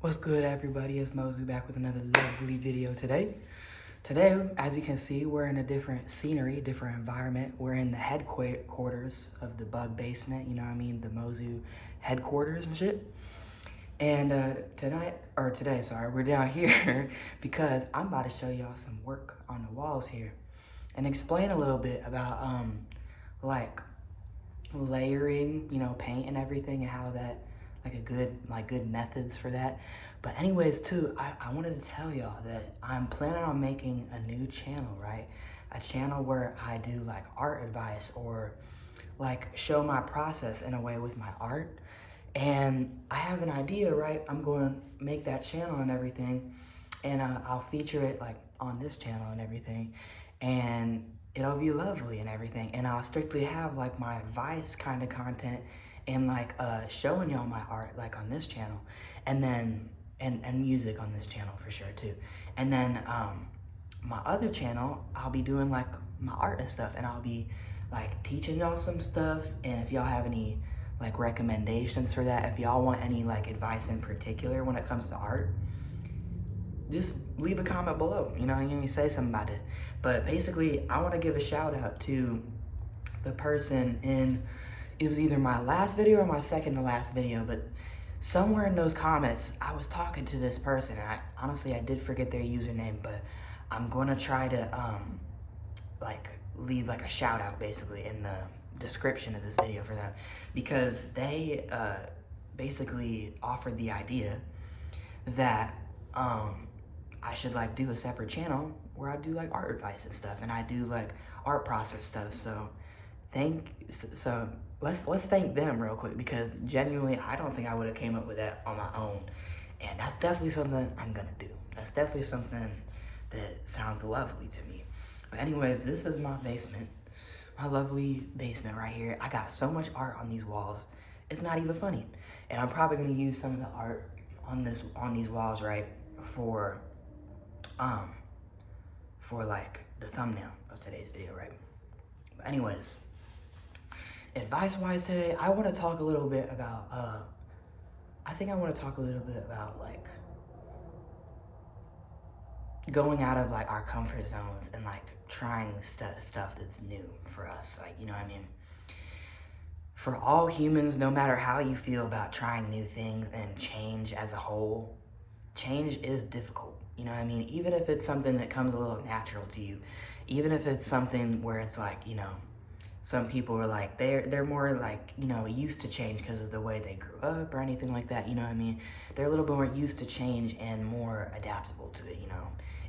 What's good, everybody? It's Mosley back with another lovely video today. Today, as you can see, we're in a different scenery, different environment. We're in the headquarters of the Bug Basement, you know what I mean? The Mozu headquarters and shit. And today, we're down here because I'm about to show y'all some work on the walls here and explain a little bit about like layering, paint and everything, and how that good methods for that. But anyways, too, I wanted to tell y'all that I'm planning on making a new channel, right? A channel where I do like art advice or like show my process in a way with my art. And I have an idea, right? I'm going to make that channel and everything, and I'll feature it like on this channel and everything, and it'll be lovely and everything. And I'll strictly have like my advice kind of content and like showing y'all my art like on this channel, and then and music on this channel for sure too. And then my other channel, I'll be doing like my art and stuff, and I'll be like teaching y'all some stuff. And if y'all have any like recommendations for that, if y'all want any like advice in particular when it comes to art, just leave a comment below, you can say something about it. But basically, I want to give a shout out to the person in, it was either my last video or my second to last video, but somewhere in those comments, I was talking to this person, and I did forget their username, but I'm going to try to like leave like a shout out basically in the description of this video for them, because they basically offered the idea that I should like do a separate channel where I do like art advice and stuff, and I do like art process stuff. So let's thank them real quick, because genuinely I don't think I would have came up with that on my own, and that's definitely something I'm gonna do. That's definitely something that sounds lovely to me. But anyways, this is my basement, my lovely basement right here. I got so much art on these walls, it's not even funny. And I'm probably gonna use some of the art on these walls, right, for like the thumbnail of today's video, right? But anyways, advice-wise today, I want to talk a little bit about like going out of like our comfort zones and like trying stuff that's new for us, like, you know what I mean? For all humans, no matter how you feel about trying new things and change as a whole, change is difficult, you know what I mean? Even if it's something that comes a little natural to you, even if it's something where it's like, some people are like, they're more like, used to change because of the way they grew up or anything like that, you know what I mean? They're a little bit more used to change and more adaptable to it,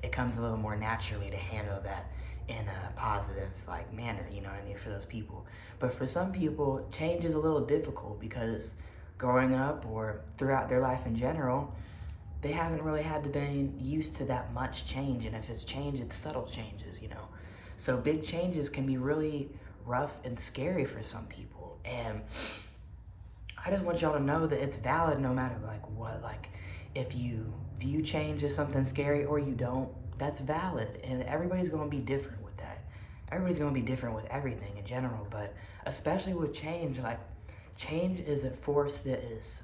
It comes a little more naturally to handle that in a positive like manner, you know what I mean, for those people. But for some people, change is a little difficult because growing up or throughout their life in general, they haven't really had to be used to that much change. And if it's change, it's subtle changes, So big changes can be really rough and scary for some people. And I just want y'all to know that it's valid no matter like what, like if you view change as something scary or you don't, that's valid. And everybody's going to be different with that. Everybody's going to be different with everything in general, but especially with change, like change is a force that is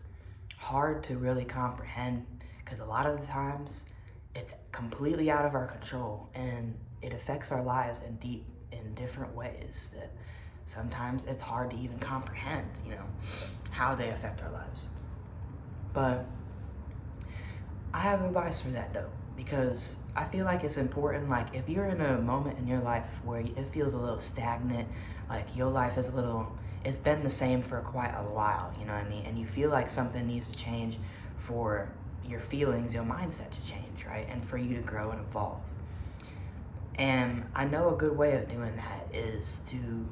hard to really comprehend, because a lot of the times it's completely out of our control and it affects our lives in different ways that sometimes it's hard to even comprehend, how they affect our lives. But I have advice for that though, because I feel like it's important. Like if you're in a moment in your life where it feels a little stagnant, like your life is it's been the same for quite a while, you know what I mean? And you feel like something needs to change for your feelings, your mindset to change, right? And for you to grow and evolve. And I know a good way of doing that is to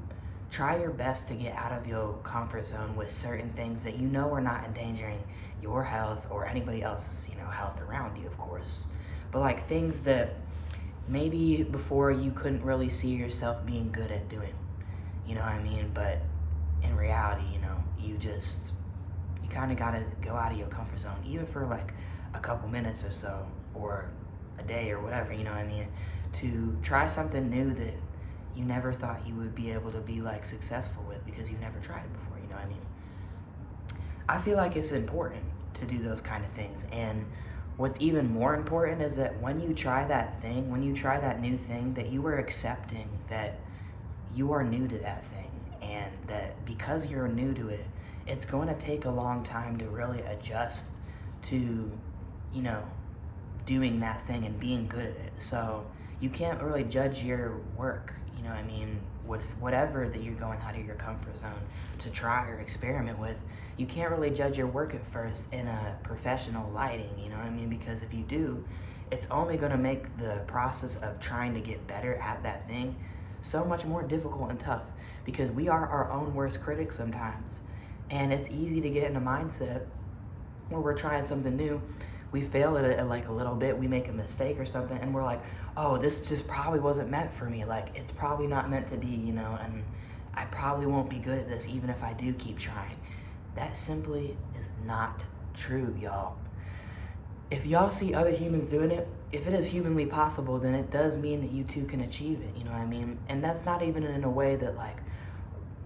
try your best to get out of your comfort zone with certain things that are not endangering your health or anybody else's, health around you, of course. But like things that maybe before you couldn't really see yourself being good at doing, you know what I mean? But in reality, you kind of got to go out of your comfort zone, even for like a couple minutes or so, or a day or whatever, you know what I mean? To try something new that you never thought you would be able to be like successful with because you've never tried it before, you know what I mean? I feel like it's important to do those kind of things. And what's even more important is that when you try that thing, when you try that new thing, that you are accepting that you are new to that thing, and that because you're new to it, it's going to take a long time to really adjust to, you know, doing that thing and being good at it. So you can't really judge your work, you know what I mean, with whatever that you're going out of your comfort zone to try or experiment with. You can't really judge your work at first in a professional lighting, you know what I mean, because if you do, it's only going to make the process of trying to get better at that thing so much more difficult and tough, because we are our own worst critics sometimes. And it's easy to get in a mindset where we're trying something new, we fail at it like a little bit, we make a mistake or something, and we're like, oh, this just probably wasn't meant for me. Like, it's probably not meant to be, you know, and I probably won't be good at this even if I do keep trying. That simply is not true, y'all. If y'all see other humans doing it, if it is humanly possible, then it does mean that you too can achieve it, you know what I mean? And that's not even in a way that, like,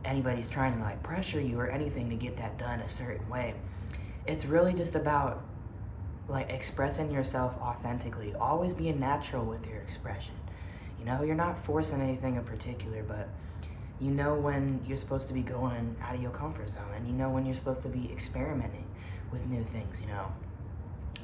anybody's trying to, like, pressure you or anything to get that done a certain way. It's really just about, like, expressing yourself authentically, always being natural with your expression. You know, you're not forcing anything in particular, but you know when you're supposed to be going out of your comfort zone, and you know when you're supposed to be experimenting with new things, you know.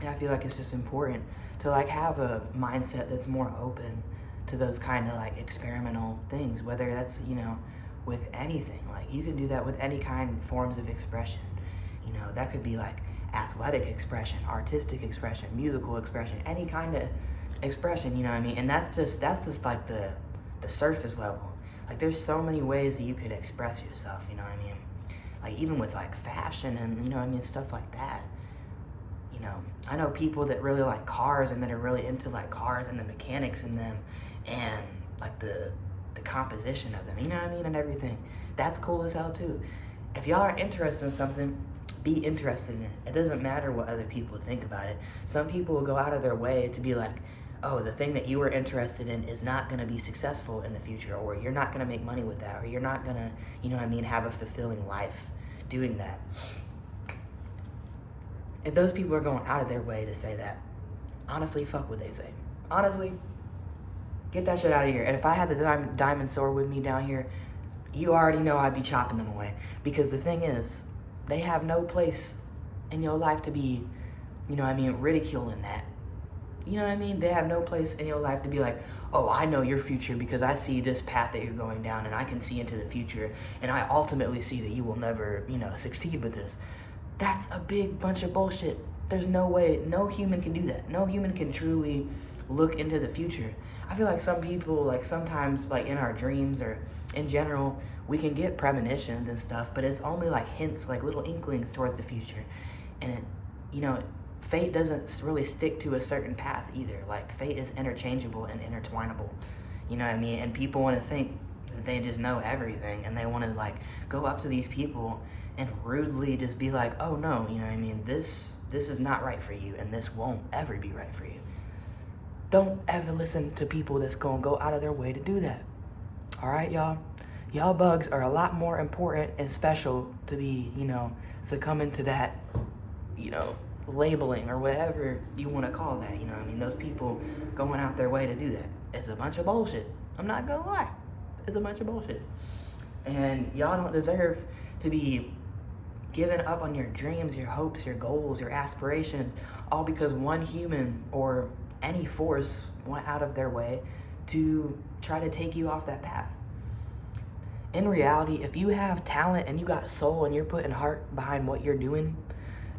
And I feel like it's just important to, like, have a mindset that's more open to those kind of, like, experimental things, whether that's, you know, with anything. Like, you can do that with any kind of forms of expression. You know, that could be like athletic expression, artistic expression, musical expression, any kind of expression, you know what I mean? And that's just like the surface level. Like, there's so many ways that you could express yourself, you know what I mean? Like, even with, like, fashion and, you know what I mean, stuff like that. You know, I know people that really like cars and that are really into, like, cars and the mechanics in them and, like, the composition of them, you know what I mean, and everything. That's cool as hell too. If y'all are interested in something, be interested in it. It doesn't matter what other people think about it. Some people will go out of their way to be like, oh, the thing that you were interested in is not going to be successful in the future, or you're not going to make money with that, or you're not going to, you know what I mean, have a fulfilling life doing that. If those people are going out of their way to say that, honestly, fuck what they say. Honestly, get that shit out of here. And if I had the diamond sword with me down here, you already know I'd be chopping them away. Because the thing is, they have no place in your life to be, you know what I mean, ridiculing that. You know what I mean? They have no place in your life to be like, oh, I know your future because I see this path that you're going down and I can see into the future and I ultimately see that you will never, you know, succeed with this. That's a big bunch of bullshit. There's no way, no human can do that. No human can truly look into the future. I feel like some people, like, sometimes, like, in our dreams or in general, we can get premonitions and stuff, but it's only like hints, like little inklings towards the future. And it, you know, fate doesn't really stick to a certain path either. Like, fate is interchangeable and intertwinable, you know what I mean? And people want to think that they just know everything, and they want to, like, go up to these people and rudely just be like, oh no, you know what I mean, this is not right for you, and this won't ever be right for you. Don't ever listen to people that's gonna go out of their way to do that. All right, y'all? Y'all bugs are a lot more important and special to be, you know, succumbing to that, you know, labeling or whatever you want to call that, you know what I mean? Those people going out their way to do that. It's a bunch of bullshit. I'm not gonna lie. It's a bunch of bullshit. And y'all don't deserve to be giving up on your dreams, your hopes, your goals, your aspirations, all because one human or any force went out of their way to try to take you off that path. In reality, if you have talent and you got soul and you're putting heart behind what you're doing,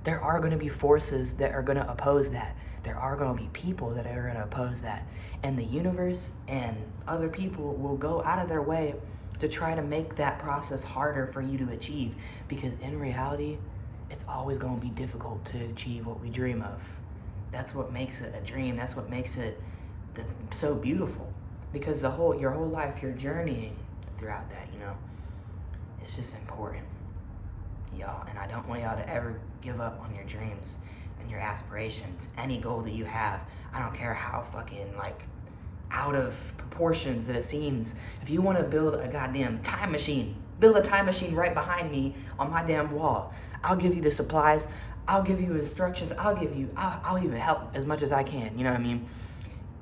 there are going to be forces that are going to oppose that. There are going to be people that are going to oppose that. And the universe and other people will go out of their way to try to make that process harder for you to achieve. Because in reality, it's always going to be difficult to achieve what we dream of. That's what makes it a dream. That's what makes it so beautiful. Because your whole life, you're journeying throughout that, you know. It's just important, y'all. And I don't want y'all to ever give up on your dreams and your aspirations. Any goal that you have, I don't care how fucking, like, out of proportions that it seems. If you want to build a goddamn time machine, build a time machine right behind me on my damn wall. I'll give you the supplies. I'll give you instructions. I'll even help as much as I can. You know what I mean?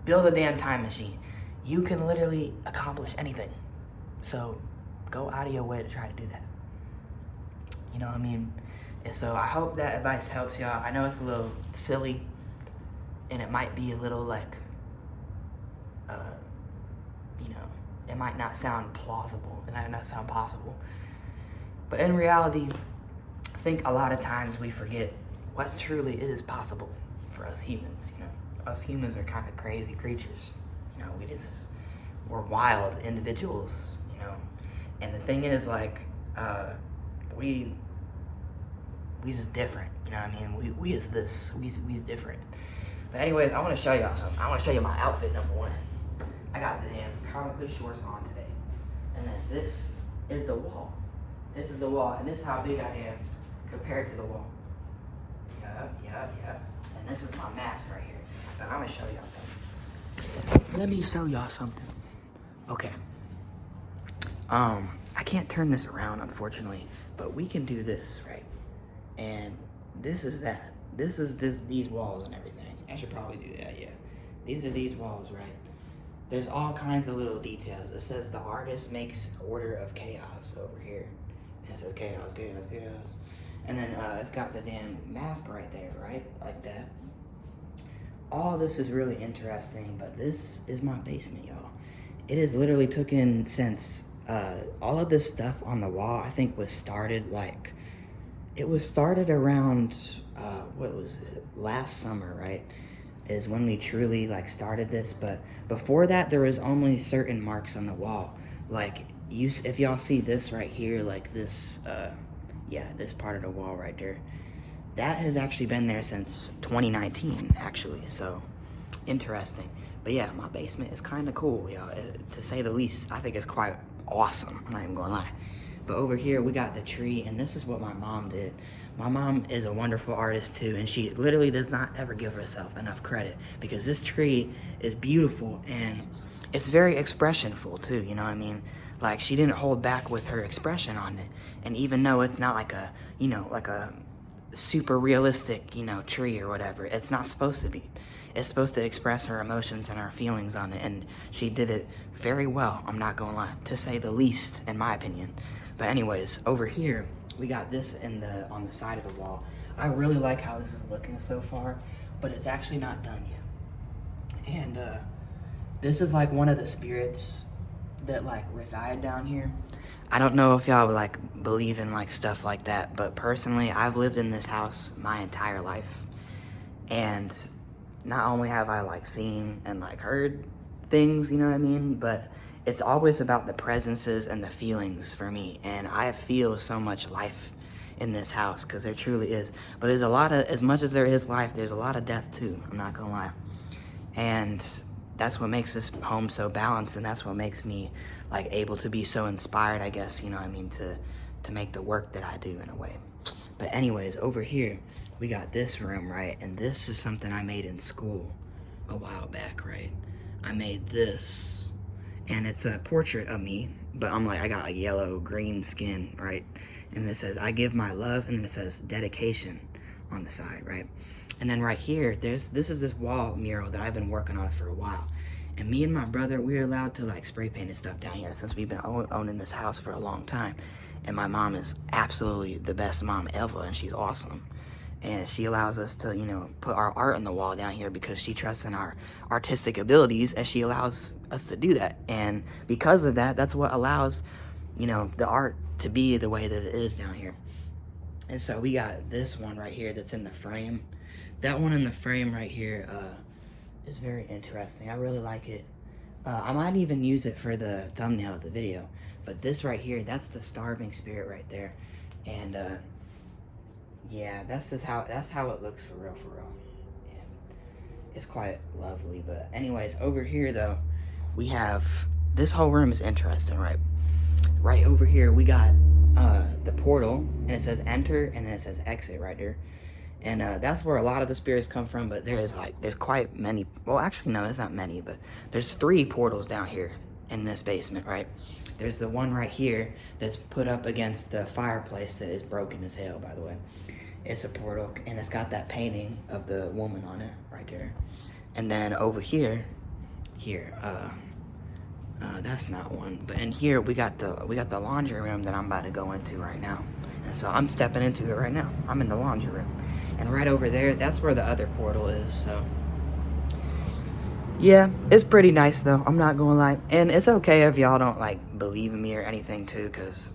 Build a damn time machine. You can literally accomplish anything. So go out of your way to try to do that. You know what I mean? And so I hope that advice helps y'all. I know it's a little silly and it might be a little like, you know, it might not sound plausible. It might not sound possible. But in reality, I think a lot of times we forget what truly is possible for us humans. You know, us humans are kind of crazy creatures. You know, we're wild individuals. You know, and the thing is, like, we just different. You know what I mean? We is this. We different. But anyways, I want to show y'all something. I want to show you my outfit, number one. I got the damn comic book shorts on today, and then this is the wall. This is the wall, and this is how big I am compared to the wall. Yup. And this is my mask right here. But I'm gonna show y'all something. Let me show y'all something. Okay. I can't turn this around, unfortunately, but we can do this, right? And this is that. This is these walls and everything. I should probably do that, yeah. These are these walls, right? There's all kinds of little details. It says the artist makes order of chaos over here. And it says chaos. And then it's got the damn mask right there, right? Like that. All this is really interesting, but this is my basement, y'all. It is literally taken since all of this stuff on the wall, I think was started like, it was started around, what was it? Last summer, right? Is when we truly like started this, but before that there was only certain marks on the wall. Like if y'all see this right here, like this, this part of the wall right there, that has actually been there since 2019, actually. So interesting. But yeah, my basement is kind of cool, y'all. To say the least, I think it's quite awesome. I'm not even gonna lie. But over here we got the tree, and this is what my mom did. My mom is a wonderful artist too, and she literally does not ever give herself enough credit, because this tree is beautiful and it's very expressionful too, you know what I mean? Like, she didn't hold back with her expression on it. And even though it's not like a, you know, like a super realistic, you know, tree or whatever, it's not supposed to be. It's supposed to express her emotions and her feelings on it, and she did it very well, I'm not gonna lie, to say the least, in my opinion. But anyways, over here, we got this on the side of the wall. I really like how this is looking so far, but it's actually not done yet. And this is like one of the spirits that like reside down here. I don't know if y'all like believe in like stuff like that, but personally, I've lived in this house my entire life, and not only have I like seen and like heard things, you know what I mean, but it's always about the presences and the feelings for me. And I feel so much life in this house, because there truly is. But there's a lot of, as much as there is life, there's a lot of death too, I'm not gonna lie. And that's what makes this home so balanced, and that's what makes me like able to be so inspired, I guess, you know what I mean, to make the work that I do in a way. But anyways, over here, we got this room, right? And this is something I made in school a while back, right? I made this, and it's a portrait of me, but I'm like, I got a yellow green skin, right? And it says, I give my love, and then it says dedication on the side, right? And then right here, this is this wall mural that I've been working on for a while. And me and my brother, we're allowed to like spray paint and stuff down here since we've been owning this house for a long time. And my mom is absolutely the best mom ever, and she's awesome. And she allows us to, you know, put our art on the wall down here because she trusts in our artistic abilities, and she allows us to do that. And because of that, that's what allows, you know, the art to be the way that it is down here. And so we got this one right here that's in the frame. That one in the frame right here is very interesting. I really like it. I might even use it for the thumbnail of the video. But this right here, that's the starving spirit right there. And yeah, that's how it looks for real. And it's quite lovely. But anyways, over here though, we have, this whole room is interesting, right? Right over here, we got the portal, and it says enter, and then it says exit right there. And that's where a lot of the spirits come from, but there's quite many, well actually no, there's not many, but there's 3 portals down here in this basement, right? There's the one right here that's put up against the fireplace that is broken as hell, by the way. It's a portal, and it's got that painting of the woman on it right there. And then over here, that's not one. But in here we got the laundry room that I'm about to go into right now. And so I'm stepping into it right now. I'm in the laundry room. And right over there, that's where the other portal is, so. Yeah, it's pretty nice though, I'm not gonna lie. And it's okay if y'all don't like believe in me or anything too, cause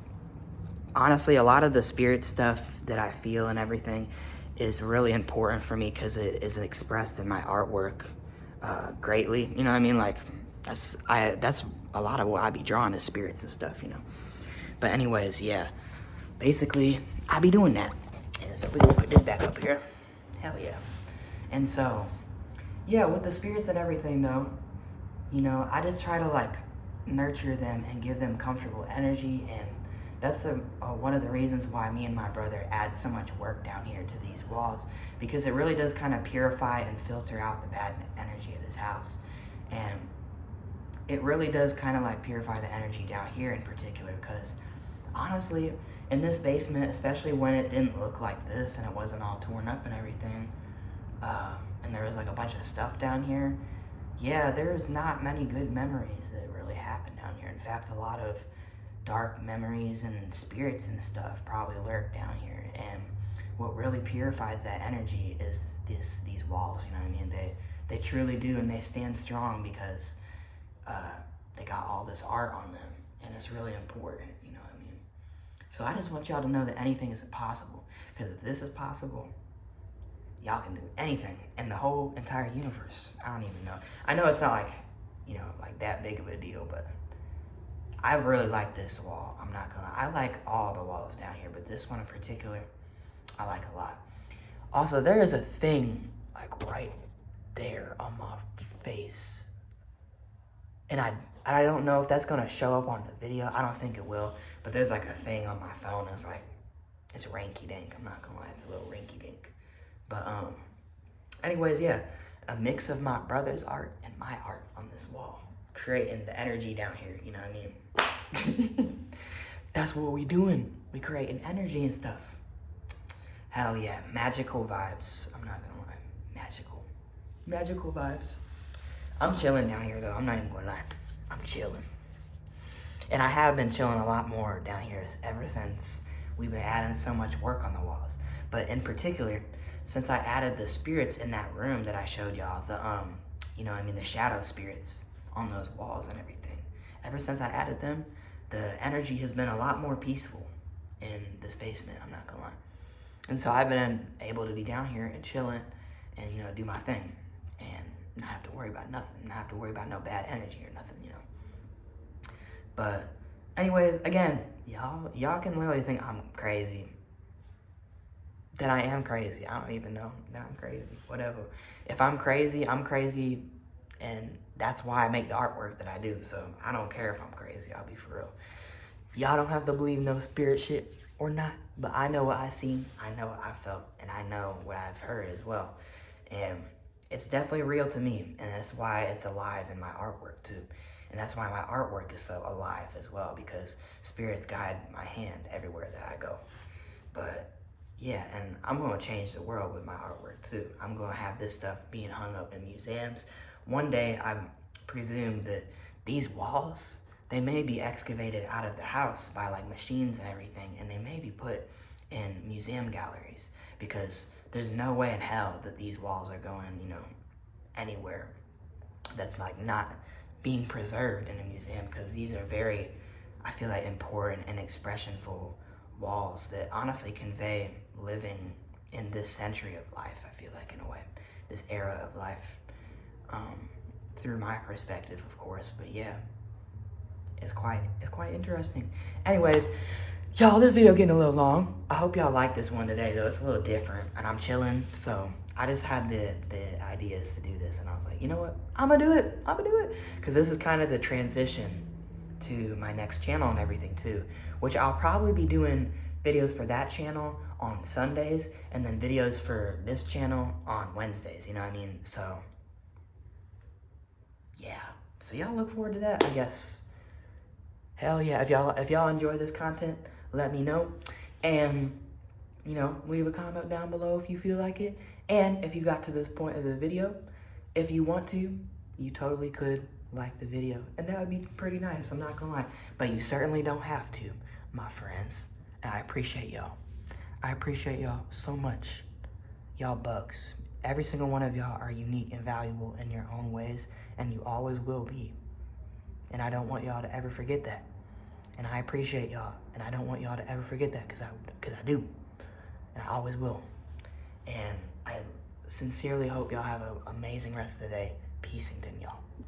honestly, a lot of the spirit stuff that I feel and everything is really important for me because it is expressed in my artwork greatly. You know what I mean? Like that's a lot of what I be drawing is spirits and stuff, you know. But anyways, yeah. Basically, I be doing that. And so we're gonna put this back up here. Hell yeah. And so, yeah, with the spirits and everything though, you know, I just try to like nurture them and give them comfortable energy, and that's one of the reasons why me and my brother add so much work down here to these walls, because it really does kind of purify and filter out the bad energy of this house. And it really does kind of like purify the energy down here in particular, because honestly, in this basement, especially when it didn't look like this and it wasn't all torn up and everything, and there was like a bunch of stuff down here, yeah, there's not many good memories that really happened down here. In fact, a lot of dark memories and spirits and stuff probably lurk down here. And what really purifies that energy is these walls, you know what I mean? They truly do, and they stand strong because they got all this art on them, and it's really important, you know what I mean? So I just want y'all to know that anything is possible, because if this is possible, y'all can do anything in the whole entire universe. I don't even know. I know it's not like, you know, like that big of a deal, but I really like this wall. I'm not gonna lie. I like all the walls down here, but this one in particular, I like a lot. Also, there is a thing like right there on my face, and I don't know if that's gonna show up on the video. I don't think it will, but there's like a thing on my phone. It's like, it's rinky dink. I'm not gonna lie, it's a little rinky dink. But anyways, yeah, a mix of my brother's art and my art on this wall, creating the energy down here, you know what I mean? That's what we doing. We creating energy and stuff. Hell yeah, magical vibes. I'm not gonna lie, magical vibes. I'm chilling down here though, I'm not even gonna lie. I'm chilling. And I have been chilling a lot more down here ever since we've been adding so much work on the walls. But in particular, since I added the spirits in that room that I showed y'all, the you know what I mean, the shadow spirits on those walls and everything. Ever since I added them, the energy has been a lot more peaceful in this basement, I'm not gonna lie. And so I've been able to be down here and chilling and, you know, do my thing and not have to worry about nothing, not have to worry about no bad energy or nothing, you know. But anyways, again, y'all can literally think I'm crazy. That I am crazy. I don't even know that I'm crazy. Whatever. If I'm crazy, I'm crazy, and that's why I make the artwork that I do. So I don't care if I'm crazy. I'll be for real. Y'all don't have to believe no spirit shit or not, but I know what I seen, I know what I felt, and I know what I've heard as well. And it's definitely real to me, and that's why it's alive in my artwork too. And that's why my artwork is so alive as well, because spirits guide my hand everywhere that I go. But yeah, and I'm gonna change the world with my artwork too. I'm gonna have this stuff being hung up in museums. One day, I presume that these walls, they may be excavated out of the house by like machines and everything, and they may be put in museum galleries, because there's no way in hell that these walls are going, you know, anywhere that's like not being preserved in a museum, because these are very, I feel like, important and expressionful walls that honestly convey living in this century of life, I feel like, in a way, this era of life, through my perspective, of course. But yeah, it's quite interesting. Anyways, y'all, this video getting a little long. I hope y'all like this one today though. It's a little different, and I'm chilling, so I just had the ideas to do this, and I was like, you know what, I'm gonna do it, because this is kind of the transition to my next channel and everything too, which I'll probably be doing videos for that channel on Sundays, and then videos for this channel on Wednesdays, you know what I mean? So yeah, so y'all look forward to that, I guess. Hell yeah, if y'all enjoy this content, let me know. And you know, leave a comment down below if you feel like it. And if you got to this point of the video, if you want to, you totally could like the video. And that would be pretty nice, I'm not gonna lie. But you certainly don't have to, my friends. And I appreciate y'all. I appreciate y'all so much. Y'all bugs. Every single one of y'all are unique and valuable in your own ways, and you always will be. And I don't want y'all to ever forget that. And I appreciate y'all, and I don't want y'all to ever forget that, because I do. And I always will. And I sincerely hope y'all have an amazing rest of the day. Peaceington, y'all.